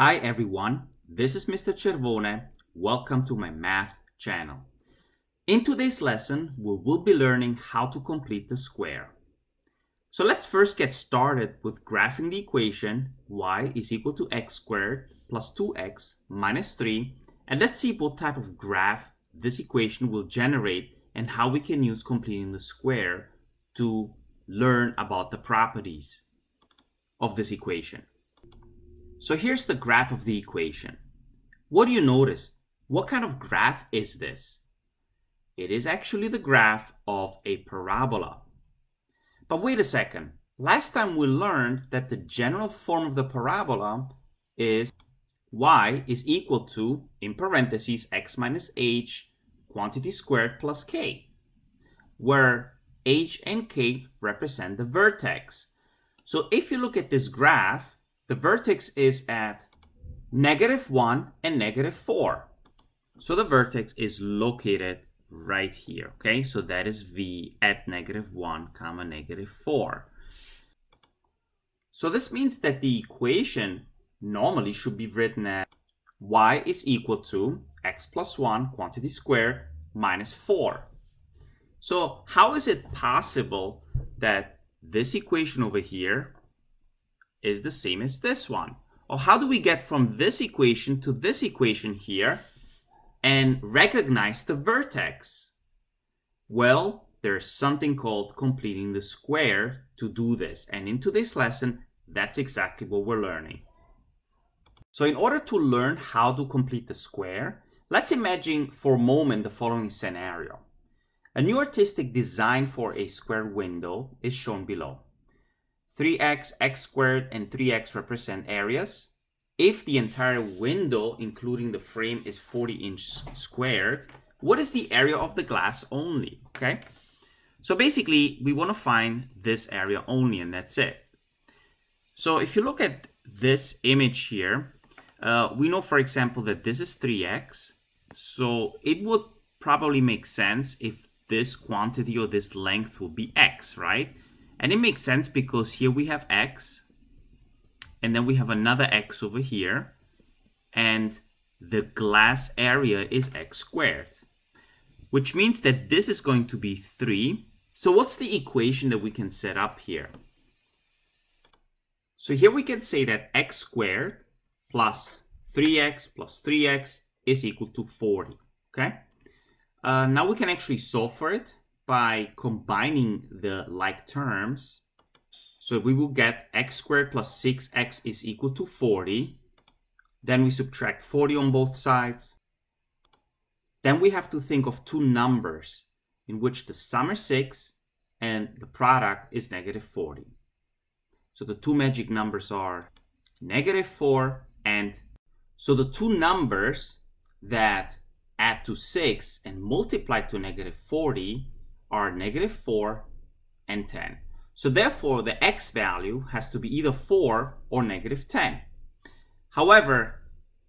Hi everyone, this is Mr. Cervone. Welcome to my math channel. In today's lesson, we will be learning how to complete the square. So let's first get started with graphing the equation y is equal to x squared plus 2x minus 3, and let's see what type of graph this equation will generate and how we can use completing the square to learn about the properties of this equation. So here's the graph of the equation. What do you notice? What kind of graph is this? It is actually the graph of a parabola. But wait a second. Last time we learned that the general form of the parabola is y is equal to, in parentheses, x minus h quantity squared plus k, where h and k represent the vertex. So if you look at this graph, the vertex is at -1 and -4. So the vertex is located right here, okay? So that is v at -1 comma -4. So this means that the equation normally should be written as y is equal to x plus 1 quantity squared minus 4. So how is it possible that this equation over here is the same as this one? Or how do we get from this equation to this equation here and recognize the vertex? Well, there's something called completing the square to do this. And in today's lesson, that's exactly what we're learning. So in order to learn how to complete the square, let's imagine for a moment the following scenario. A new artistic design for a square window is shown below. 3x, x squared, and 3x represent areas. If the entire window, including the frame, is 40 inches squared, what is the area of the glass only? Okay, so basically we want to find this area only, and that's it. So if you look at this image here, we know, for example, that this is 3x. So it would probably make sense if this quantity or this length would be x, right? And it makes sense because here we have x, and then we have another x over here, and the glass area is x squared, which means that this is going to be 3. So what's the equation that we can set up here? So here we can say that x squared plus 3x is equal to 40, okay? Now we can actually solve for it by combining the like terms. So we will get x squared plus 6x is equal to 40. Then we subtract 40 on both sides. Then we have to think of two numbers in which the sum is 6 and the product is -40. So the two magic numbers are -4 and so the two numbers that add to 6 and multiply to -40 are -4 and 10. So therefore, the x value has to be either 4 or -10. However,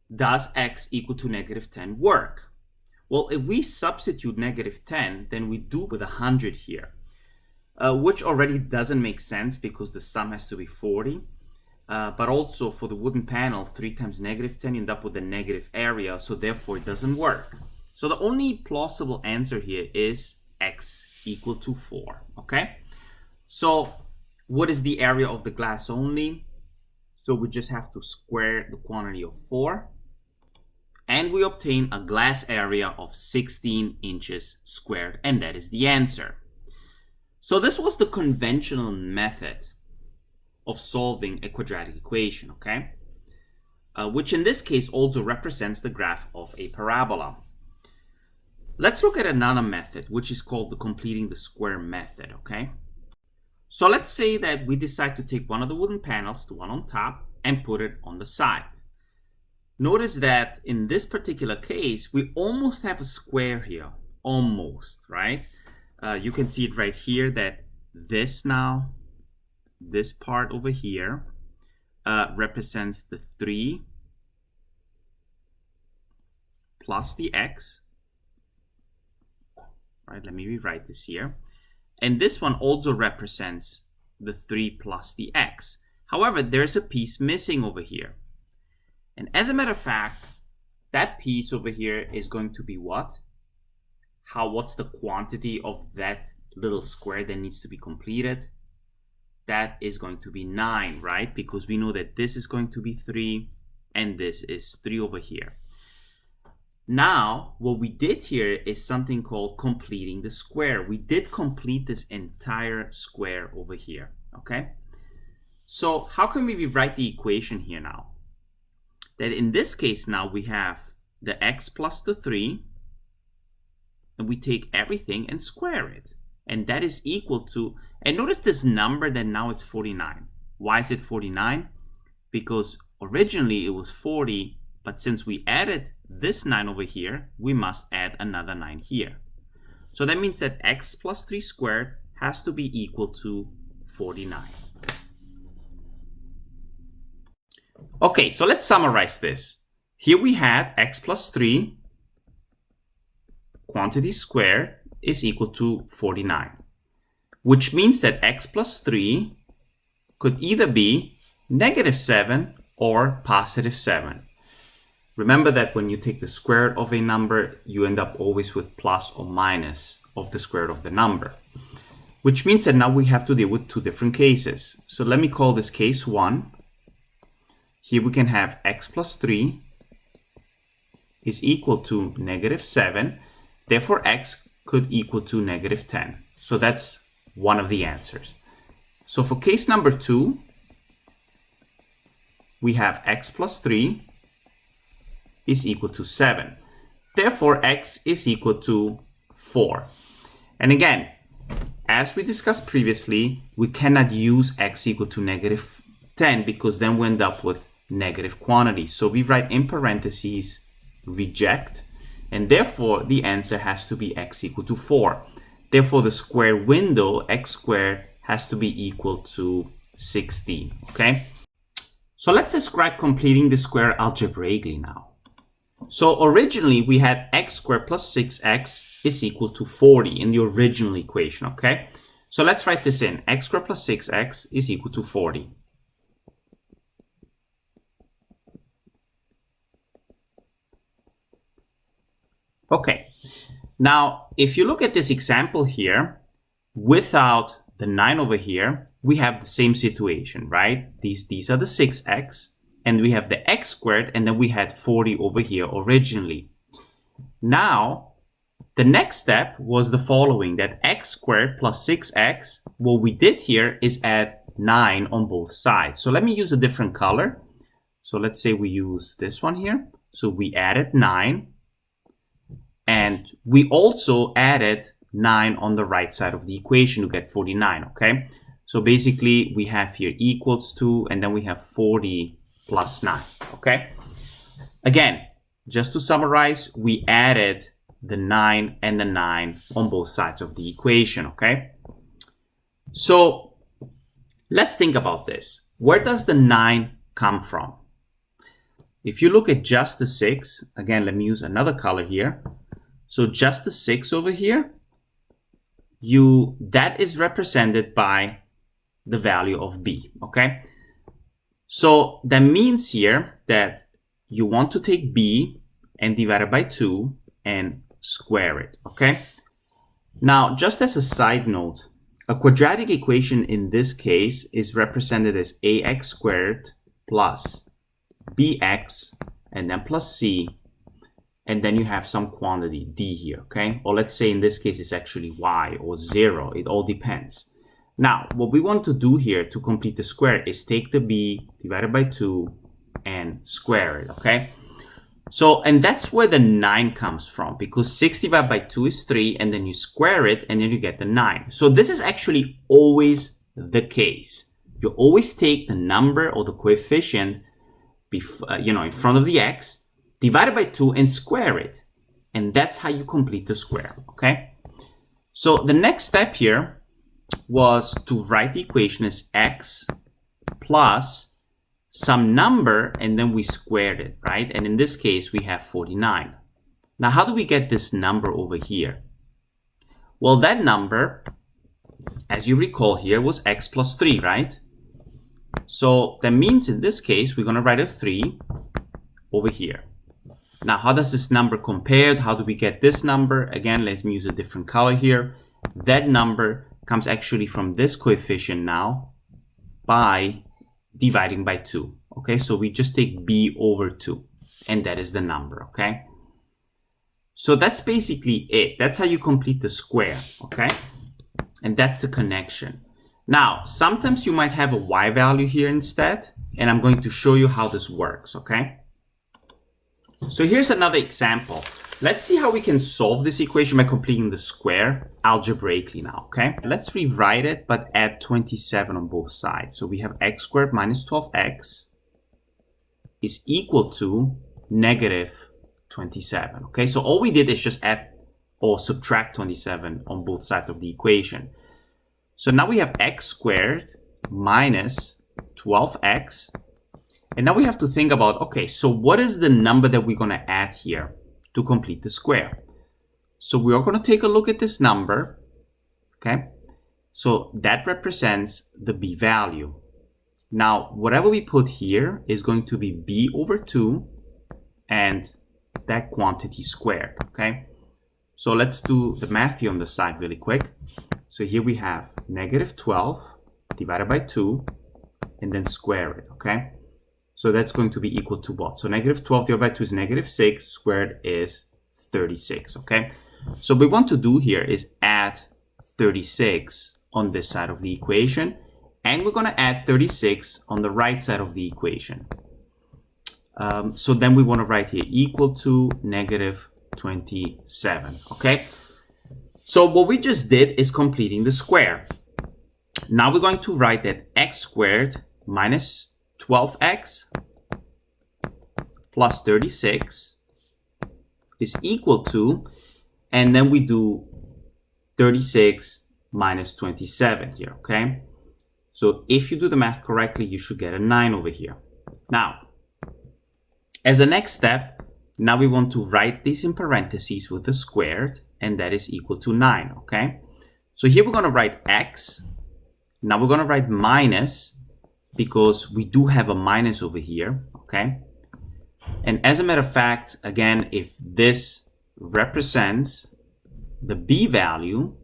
does x equal to -10 work? Well, if we substitute -10, then we do with 100 here, which already doesn't make sense because the sum has to be 40. But also for the wooden panel, 3 times -10, you end up with a negative area, so therefore it doesn't work. So the only plausible answer here is x equal to 4, okay? So what is the area of the glass only? So we just have to square the quantity of 4, and we obtain a glass area of 16 inches squared, and that is the answer. So this was the conventional method of solving a quadratic equation, okay? Which in this case also represents the graph of a parabola. Let's look at another method, which is called the completing the square method, okay? So let's say that we decide to take one of the wooden panels, the one on top, and put it on the side. Notice that in this particular case, we almost have a square here, almost, right? You can see it right here that this part over here represents the 3 plus the x. Right, let me rewrite this here. And this one also represents the 3 plus the x. However, there's a piece missing over here. And as a matter of fact, that piece over here is going to be what? What's the quantity of that little square that needs to be completed? That is going to be 9, right? Because we know that this is going to be 3 and this is 3 over here. Now, what we did here is something called completing the square. We did complete this entire square over here, okay? So how can we rewrite the equation here now? That in this case now we have the x plus the 3, and we take everything and square it. And that is equal to, and notice this number that now it's 49. Why is it 49? Because originally it was 40, but since we added this 9 over here, we must add another 9 here. So that means that x plus 3 squared has to be equal to 49. Okay, so let's summarize this. Here we had x plus 3 quantity squared is equal to 49, which means that x plus 3 could either be -7 or +7. Remember that when you take the square root of a number, you end up always with plus or minus of the square root of the number, which means that now we have to deal with two different cases. So let me call this case 1. Here we can have x plus 3 is equal to -7. Therefore, x could equal to -10. So that's one of the answers. So for case number 2, we have x plus 3 is equal to 7. Therefore, x is equal to 4. And again, as we discussed previously, we cannot use x equal to -10 because then we end up with negative quantity. So we write in parentheses reject, and therefore the answer has to be x equal to 4. Therefore the square window x squared has to be equal to 16, okay? So let's describe completing the square algebraically now. So originally we had x squared plus 6x is equal to 40 in the original equation, okay? So let's write this in. X squared plus 6x is equal to 40. Okay, now if you look at this example here, without the 9 over here, we have the same situation, right? These are the 6x, and we have the x squared, and then we had 40 over here originally. Now, the next step was the following, that x squared plus 6x, what we did here is add 9 on both sides. So let me use a different color. So let's say we use this one here. So we added 9. And we also added 9 on the right side of the equation to get 49, okay? So basically, we have here equals to, and then we have 40 plus 9, okay? Again, just to summarize, we added the 9 and the 9 on both sides of the equation, okay? So let's think about this. Where does the 9 come from? If you look at just the 6, again, let me use another color here. So just the 6 over here, that is represented by the value of b, okay? So that means here that you want to take b and divide it by 2 and square it, okay? Now, just as a side note, a quadratic equation in this case is represented as ax squared plus bx and then plus c, and then you have some quantity d here, okay? Or let's say in this case it's actually y or 0. It all depends. Now, what we want to do here to complete the square is take the b divided by 2 and square it, okay? So, and that's where the 9 comes from, because 6 divided by 2 is 3, and then you square it, and then you get the 9. So this is actually always the case. You always take the number or the coefficient in front of the x, divided by 2 and square it. And that's how you complete the square, okay? So the next step here was to write the equation as x plus some number, and then we squared it, right? And in this case, we have 49. Now, how do we get this number over here? Well, that number, as you recall here, was x plus 3, right? So that means in this case, we're going to write a 3 over here. Now, how does this number compare? How do we get this number? Again, let me use a different color here. That number comes actually from this coefficient now by dividing by 2. Okay, so we just take b over 2, and that is the number, okay? So that's basically it. That's how you complete the square, okay? And that's the connection. Now, sometimes you might have a y value here instead, and I'm going to show you how this works, okay? So here's another example. Let's see how we can solve this equation by completing the square algebraically now, okay? Let's rewrite it, but add 27 on both sides. So we have x squared minus 12x is equal to negative 27, okay? So all we did is just add or subtract 27 on both sides of the equation. So now we have x squared minus 12x. And now we have to think about, okay, so what is the number that we're going to add here to complete the square? So we are going to take a look at this number, okay? So that represents the b value. Now, whatever we put here is going to be b over 2 and that quantity squared, okay? So let's do the math here on the side really quick. So here we have negative 12 divided by 2 and then square it, okay? So that's going to be equal to what? So negative 12 divided by 2 is negative 6, squared is 36, okay? So what we want to do here is add 36 on this side of the equation, and we're going to add 36 on the right side of the equation. So then we want to write here equal to negative 27, okay? So what we just did is completing the square. Now we're going to write that x squared minus 12x plus 36 is equal to, and then we do 36 minus 27 here, okay? So if you do the math correctly, you should get a 9 over here. Now, as a next step, now we want to write this in parentheses with the squared, and that is equal to 9, okay? So here we're going to write x. Now we're going to write minus, because we do have a minus over here, okay? And as a matter of fact, again, if this represents the b value,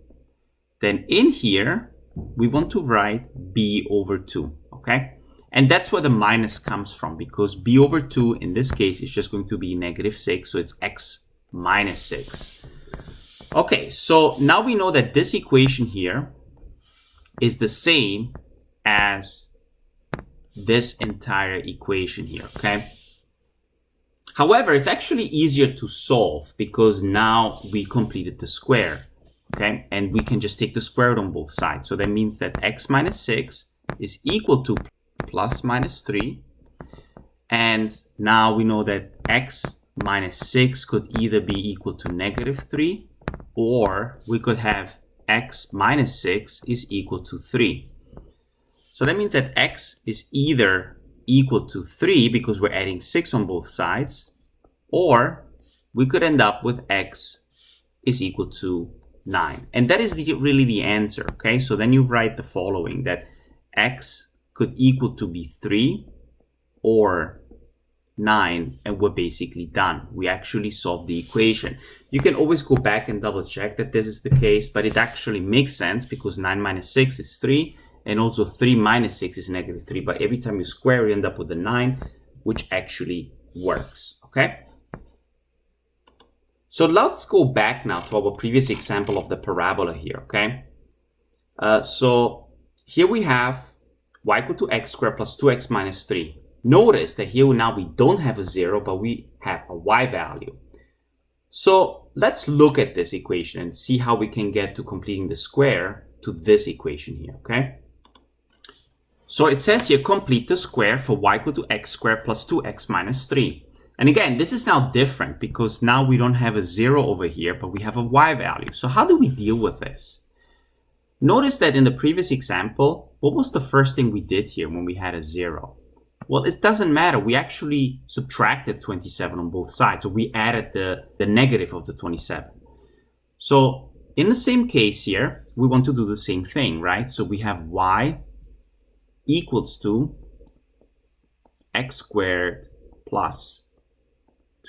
then in here, we want to write b over 2, okay? And that's where the minus comes from, because b over 2 in this case is just going to be negative 6, so it's x minus 6. Okay, so now we know that this equation here is the same as this entire equation here, okay? However, it's actually easier to solve because now we completed the square, okay? And we can just take the square root on both sides. So that means that x minus 6 is equal to plus minus 3. And now we know that x minus 6 could either be equal to negative 3, or we could have x minus 6 is equal to 3. So that means that x is either equal to 3 because we're adding 6 on both sides, or we could end up with x is equal to 9. And that is really the answer, okay? So then you write the following, that x could equal to be 3 or 9, and we're basically done. We actually solved the equation. You can always go back and double check that this is the case, but it actually makes sense because 9 minus 6 is 3, and also 3 minus 6 is negative 3. But every time you square, you end up with a 9, which actually works, okay? So let's go back now to our previous example of the parabola here, okay? So here we have y equal to x squared plus 2x minus 3. Notice that here now we don't have a 0, but we have a y value. So let's look at this equation and see how we can get to completing the square to this equation here, okay? So it says here, complete the square for y equal to x squared plus 2x minus 3. And again, this is now different because now we don't have a 0 over here, but we have a y value. So how do we deal with this? Notice that in the previous example, what was the first thing we did here when we had a 0? Well, it doesn't matter. We actually subtracted 27 on both sides. So we added the negative of the 27. So in the same case here, we want to do the same thing, right? So we have y equals to x squared plus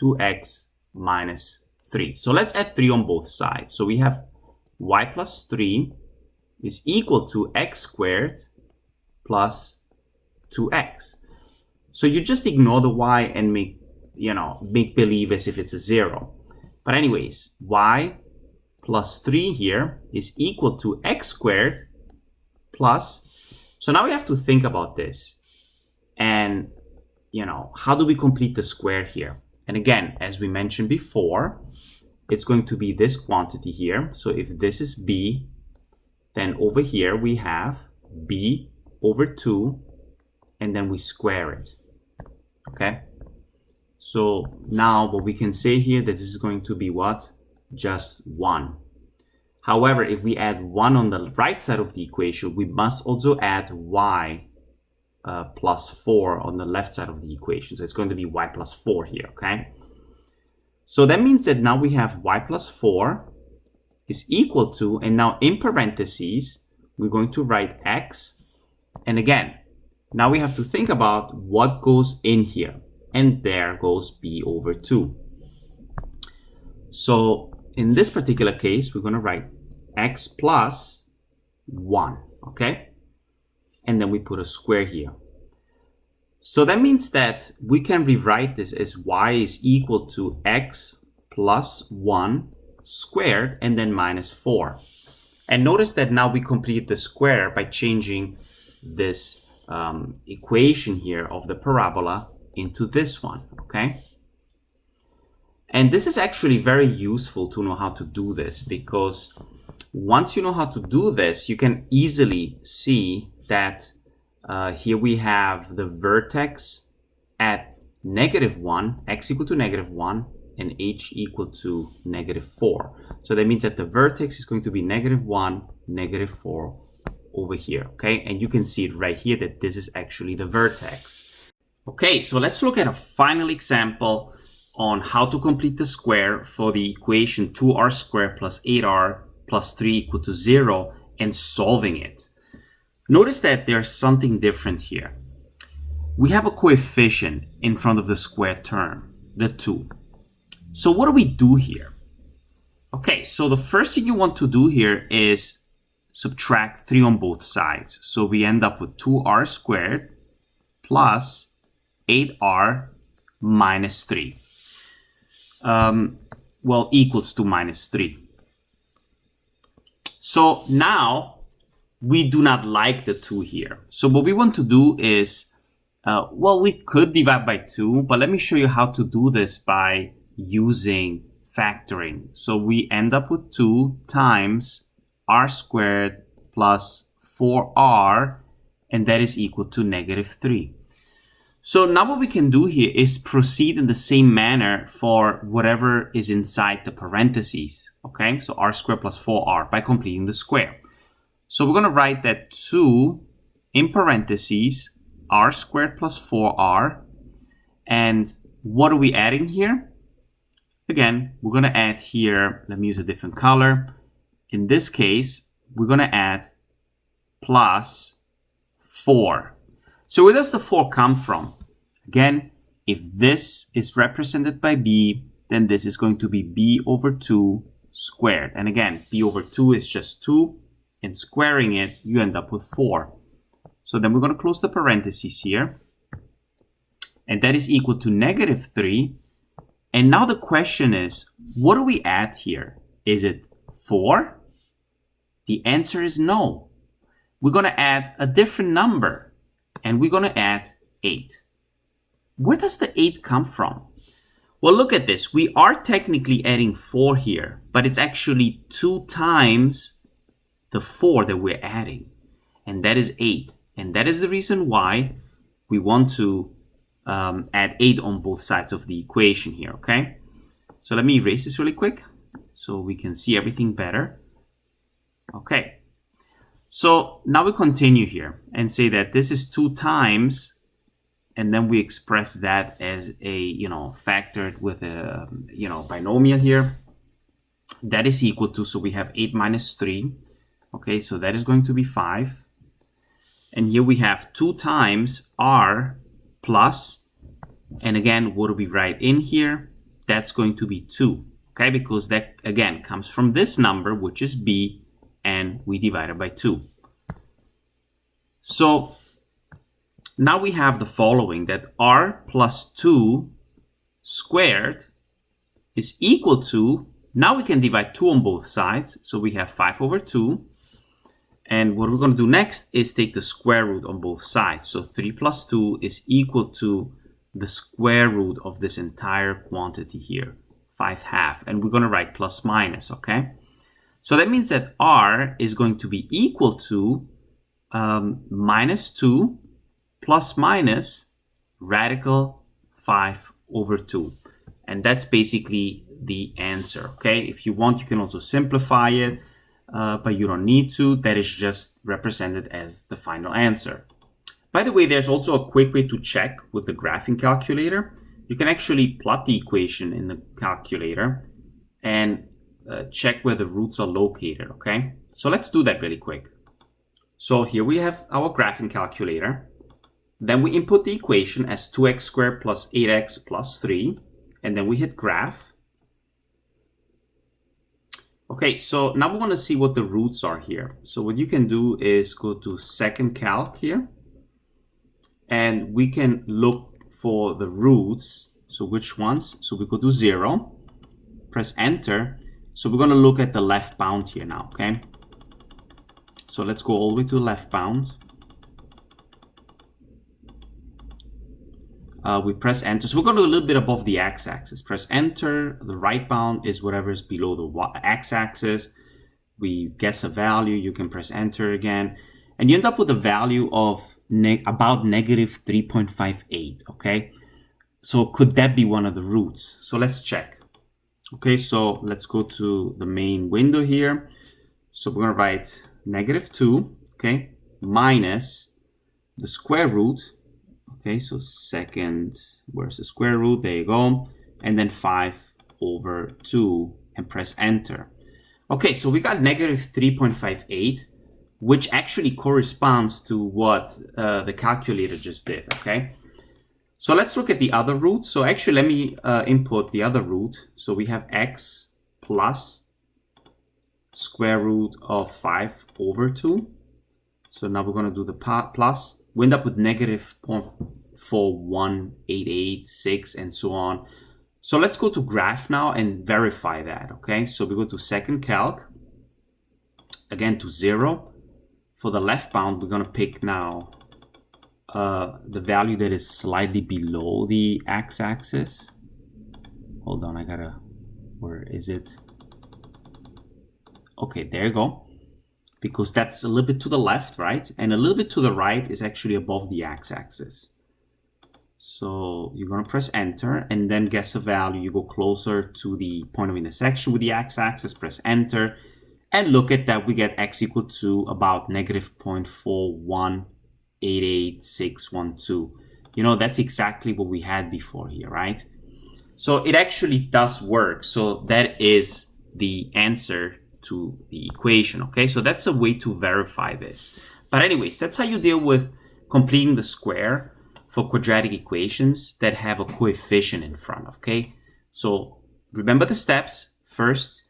2x minus 3. So let's add 3 on both sides. So we have y plus 3 is equal to x squared plus 2x. So you just ignore the y and make believe as if it's a 0. But anyways, y plus 3 here is equal to x squared plus, so now we have to think about this. And, how do we complete the square here? And again, as we mentioned before, it's going to be this quantity here. So if this is b, then over here we have b over 2, and then we square it. Okay? So now what we can say here that this is going to be what? Just 1. However, if we add 1 on the right side of the equation, we must also add y plus 4 on the left side of the equation. So it's going to be y plus 4 here, okay? So that means that now we have y plus 4 is equal to, and now in parentheses, we're going to write x. And again, now we have to think about what goes in here. And there goes b over 2. So in this particular case, we're going to write x plus 1, okay? And then we put a square here. So that means that we can rewrite this as y is equal to x plus 1 squared and then minus 4. And notice that now we complete the square by changing this equation here of the parabola into this one, okay? And this is actually very useful to know how to do this, because once you know how to do this, you can easily see that here we have the vertex at -1, x equal to -1, and h equal to -4. So that means that the vertex is going to be -1, -4 over here, okay? And you can see it right here that this is actually the vertex. Okay, so let's look at a final example on how to complete the square for the equation 2r squared plus 8r plus 3 equal to 0 and solving it. Notice that there's something different here. We have a coefficient in front of the square term, the 2. So what do we do here? Okay, so the first thing you want to do here is subtract 3 on both sides. So we end up with 2r squared plus 8r minus 3. Equals to minus 3. So now we do not like the 2 here. So what we want to do is, we could divide by 2, but let me show you how to do this by using factoring. So we end up with 2 times r squared plus 4r, and that is equal to -3. So now what we can do here is proceed in the same manner for whatever is inside the parentheses, okay? So r squared plus 4r by completing the square. So we're going to write that 2 in parentheses, r squared plus 4r. And what are we adding here? Again, we're going to add here, let me use a different color. In this case, we're going to add plus 4. So where does the 4 come from? Again, if this is represented by b, then this is going to be b over 2 squared. And again, b over 2 is just 2. And squaring it, you end up with 4. So then we're going to close the parentheses here. And that is equal to -3. And now the question is, what do we add here? Is it 4? The answer is no. We're going to add a different number. And we're going to add 8. Where does the 8 come from? Well, look at this. We are technically adding 4 here, but it's actually 2 times the 4 that we're adding. And that is 8. And that is the reason why we want to add 8 on both sides of the equation here, okay? So let me erase this really quick so we can see everything better. Okay. So now we continue here and say that this is 2 times, and then we express that as a, factored with a, binomial here. That is equal to, so we have 8 minus 3. Okay, so that is going to be 5. And here we have 2 times r plus, and again, what do we write in here? that's going to be 2, okay? Because that, again, comes from this number, which is b, and we divide it by 2. So now we have the following, that r plus 2 squared is equal to, now we can divide 2 on both sides, so we have 5 over 2. And what we're going to do next is take the square root on both sides. So 3 plus 2 is equal to the square root of this entire quantity here, 5/2. And we're going to write plus minus, okay? So that means that r is going to be equal to minus 2 plus minus radical 5 over 2. And that's basically the answer, okay? If you want, you can also simplify it, but you don't need to. That is just represented as the final answer. By the way, there's also a quick way to check with the graphing calculator. You can actually plot the equation in the calculator and check where the roots are located, okay? So let's do that really quick. So here we have our graphing calculator. Then we input the equation as 2x squared plus 8x plus 3, and then we hit graph. Okay, so now we want to see what the roots are here. So what you can do is go to second calc here, and we can look for the roots. So which ones? So we go to 0, press enter. So we're going to look at the left bound here now, okay? So let's go all the way to the left bound. We press enter. So we're going to do a little bit above the x-axis. Press enter. The right bound is whatever is below the x-axis. We guess a value. You can press enter again. And you end up with a value of about negative 3.58, okay? So could that be one of the roots? So let's check. Okay, so let's go to the main window here. So we're going to write negative 2, okay, minus the square root. Okay, so second, where's the square root? There you go. And then 5 over 2 and press enter. Okay, so we got negative 3.58, which actually corresponds to what the calculator just did, okay? So let's look at the other root. So actually, let me input the other root. So we have x plus square root of 5 over 2. So now we're going to do the plus. We end up with negative 0.41886 and so on. So let's go to graph now and verify that, okay? So we go to second calc, again to 0. For the left bound, we're going to pick now the value that is slightly below the x-axis. Hold on, where is it? Okay, there you go. Because that's a little bit to the left, right? And a little bit to the right is actually above the x-axis. So you're going to press enter and then guess a value. You go closer to the point of intersection with the x-axis, press enter, and look at that. We get x equal to about negative 0.4188612. You know, that's exactly what we had before here, right? So it actually does work. So that is the answer to the equation, okay? So that's a way to verify this. But anyways, that's how you deal with completing the square for quadratic equations that have a coefficient in front, okay? So remember the steps. First,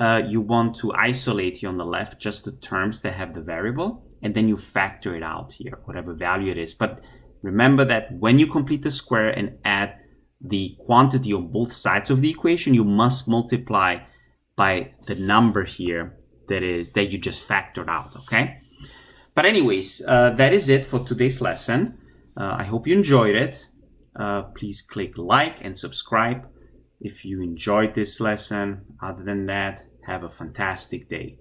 you want to isolate here on the left just the terms that have the variable, and then you factor it out here, whatever value it is. But remember that when you complete the square and add the quantity on both sides of the equation, you must multiply by the number here that you just factored out, okay? But anyways, that is it for today's lesson. I hope you enjoyed it. Please click like and subscribe if you enjoyed this lesson. Other than that, have a fantastic day.